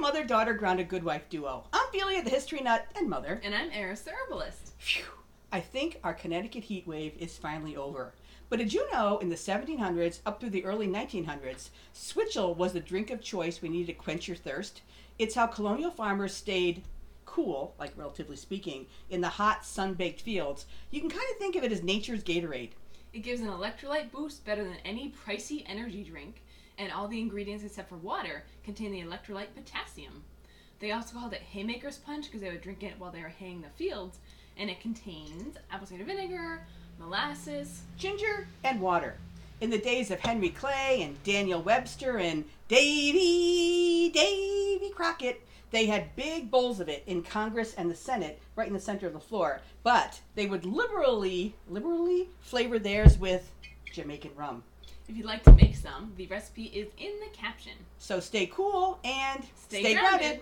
mother-daughter grounded good wife duo. I'm Felia, the history nut and mother. And I'm Eris, the herbalist. Phew. I think our Connecticut heat wave is finally over. But did you know in the 1700s up through the early 1900s, Switchel was the drink of choice we needed to quench your thirst? It's how colonial farmers stayed cool, like relatively speaking, in the hot, sun-baked fields. You can kind of think of it as nature's Gatorade. It gives an electrolyte boost better than any pricey energy drink, and all the ingredients except for water contain the electrolyte potassium. They also called it haymaker's punch because they would drink it while they were haying the fields, and it contains apple cider vinegar, molasses, ginger, and water. In the days of Henry Clay and Daniel Webster and Davy Crockett, they had big bowls of it in Congress and the Senate right in the center of the floor. But they would liberally flavor theirs with Jamaican rum. If you'd like to make some, the recipe is in the caption. So stay cool and stay grounded.